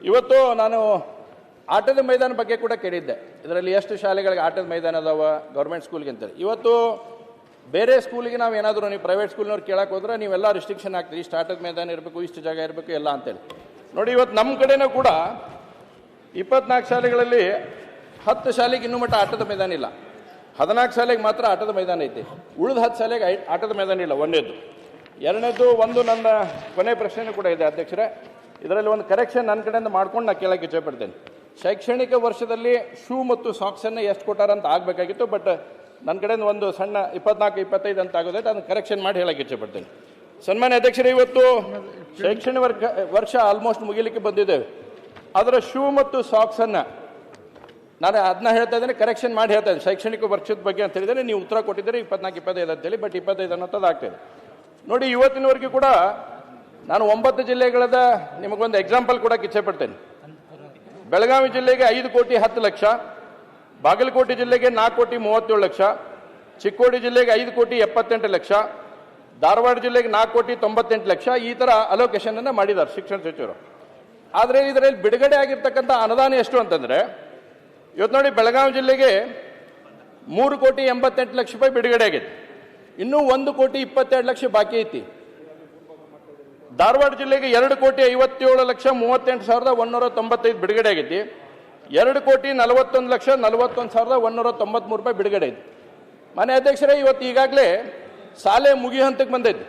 ಇವತ್ತು ನಾನು ಆಟದ ಮೈದಾನ ಬಗ್ಗೆ ಕೂಡ ಕೇಳಿದ್ದೆ. ಇದರಲ್ಲಿ ಎಷ್ಟು ಶಾಲೆಗಳಿಗೆ ಆಟದ ಮೈದಾನ ಅದಾವ ಗೌರ್ಮೆಂಟ್ ಸ್ಕೂಲ್ಗೆ ಅಂತೇಳಿ. ಇವತ್ತು ಬೇರೆ ಸ್ಕೂಲಿಗೆ ನಾವು ಏನಾದರೂ ನೀವು ಪ್ರೈವೇಟ್ ಸ್ಕೂಲ್ನವ್ರು ಕೇಳಕ್ಕೆ ಹೋದ್ರೆ ನೀವೆಲ್ಲ ರಿಸ್ಟ್ರಿಕ್ಷನ್ ಆಗ್ತೀರಿ, ಇಷ್ಟು ಆಟದ ಮೈದಾನ ಇರಬೇಕು, ಇಷ್ಟು ಜಾಗ ಇರಬೇಕು ಎಲ್ಲ ಅಂತೇಳಿ. ನೋಡಿ, ಇವತ್ತು ನಮ್ಮ ಕಡೆನೂ ಕೂಡ 24 ಶಾಲೆಗಳಲ್ಲಿ 10 ಶಾಲೆಗೆ ಇನ್ನೂ ಮಟ್ಟ ಆಟದ ಮೈದಾನ ಇಲ್ಲ. 14 ಶಾಲೆಗೆ ಮಾತ್ರ ಆಟದ ಮೈದಾನ ಐತಿ. ಉಳಿದ 10 ಶಾಲೆಗೆ ಆಟದ ಮೈದಾನ ಇಲ್ಲ. ಒಂದೇದು. ಎರಡನೇದು, ಒಂದು ನನ್ನ ಕೊನೆ ಪ್ರಶ್ನೆ ಕೂಡ ಇದೆ ಅಧ್ಯಕ್ಷರೇ. ಇದರಲ್ಲಿ ಒಂದು ಕರೆಕ್ಷನ್ ನನ್ನ ಕಡೆಯಿಂದ ಮಾಡ್ಕೊಂಡು ನಾನು ಕೇಳಕ್ಕೆ ಇಚ್ಛೆಪಡ್ತೇನೆ. ಶೈಕ್ಷಣಿಕ ವರ್ಷದಲ್ಲಿ ಶೂ ಮತ್ತು ಸಾಕ್ಸನ್ನು ಎಷ್ಟು ಕೊಟ್ಟಾರಂತ ಆಗಬೇಕಾಗಿತ್ತು. ಬಟ್ ನನ್ನ ಕಡೆಯಿಂದ ಒಂದು ಸಣ್ಣ 24-25 ಅಂತ ಆಗೋದೈತೆ, ಅದನ್ನು ಕರೆಕ್ಷನ್ ಮಾಡಿ ಹೇಳಕ್ಕೆ ಇಚ್ಛೆಪಡ್ತೇನೆ. ಸನ್ಮಾನ್ಯ ಅಧ್ಯಕ್ಷರೇ, ಇವತ್ತು ಶೈಕ್ಷಣಿಕ ವರ್ಷ ಆಲ್ಮೋಸ್ಟ್ ಮುಗಿಲಿಕ್ಕೆ ಬಂದಿದ್ದೇವೆ. ಅದರ ಶೂ ಮತ್ತು ಸಾಕ್ಸನ್ನು ನಾನು ಅದನ್ನ ಹೇಳ್ತಾ ಇದ್ದೇನೆ, ಕರೆಕ್ಷನ್ ಮಾಡಿ ಹೇಳ್ತಾ ಇದ್ದೀನಿ. ಶೈಕ್ಷಣಿಕ ವರ್ಷದ ಬಗ್ಗೆ ಅಂತ ಹೇಳಿದರೆ ನೀವು ಉತ್ತರ ಕೊಟ್ಟಿದ್ದೀರಿ 24-25 ಅಂತೇಳಿ, ಬಟ್ 25 ಅನ್ನೋದು ಆಗ್ತಾಯಿದೆ. ನೋಡಿ, ಇವತ್ತಿನವರೆಗೂ ಕೂಡ ನಾನು 9 ಜಿಲ್ಲೆಗಳದ ನಿಮಗೊಂದು ಎಕ್ಸಾಂಪಲ್ ಕೊಡೋಕೆ ಇಚ್ಛೆಪಡ್ತೇನೆ. ಬೆಳಗಾವಿ ಜಿಲ್ಲೆಗೆ 5 ಕೋಟಿ 10 ಲಕ್ಷ, ಬಾಗಲಕೋಟೆ ಜಿಲ್ಲೆಗೆ 4 ಕೋಟಿ 37 ಲಕ್ಷ, ಚಿಕ್ಕೋಡಿ ಜಿಲ್ಲೆಗೆ 5 ಕೋಟಿ 78 ಲಕ್ಷ, ಧಾರವಾಡ ಜಿಲ್ಲೆಗೆ 4 ಕೋಟಿ 98 ಲಕ್ಷ. ಈ ಥರ ಅಲೋಕೇಶನ್ ಅನ್ನು ಮಾಡಿದ್ದಾರೆ ಶಿಕ್ಷಣ ಸಚಿವರು. ಆದರೆ ಇದರಲ್ಲಿ ಬಿಡುಗಡೆ ಆಗಿರ್ತಕ್ಕಂಥ ಅನುದಾನ ಎಷ್ಟು ಅಂತಂದರೆ, ಇವತ್ತು ನೋಡಿ, ಬೆಳಗಾವಿ ಜಿಲ್ಲೆಗೆ 3 ಕೋಟಿ 88 ಲಕ್ಷ ರೂಪಾಯಿ ಬಿಡುಗಡೆ ಆಗಿದೆ. ಇನ್ನೂ 1 ಕೋಟಿ 22 ಲಕ್ಷ ಬಾಕಿ ಐತಿ. ಧಾರವಾಡ ಜಿಲ್ಲೆಗೆ 2 ಕೋಟಿ 57 ಲಕ್ಷ 38,195 ಬಿಡುಗಡೆ ಆಗೈತಿ. 2 ಕೋಟಿ 41 ಲಕ್ಷ 41,193 ರೂಪಾಯಿ ಬಿಡುಗಡೆ ಐತಿ. ಮಾನ್ಯ ಅಧ್ಯಕ್ಷರೇ, ಇವತ್ತು ಈಗಾಗಲೇ ಶಾಲೆ ಮುಗಿಯೋ ಹಂತಕ್ಕೆ ಬಂದೈತಿ.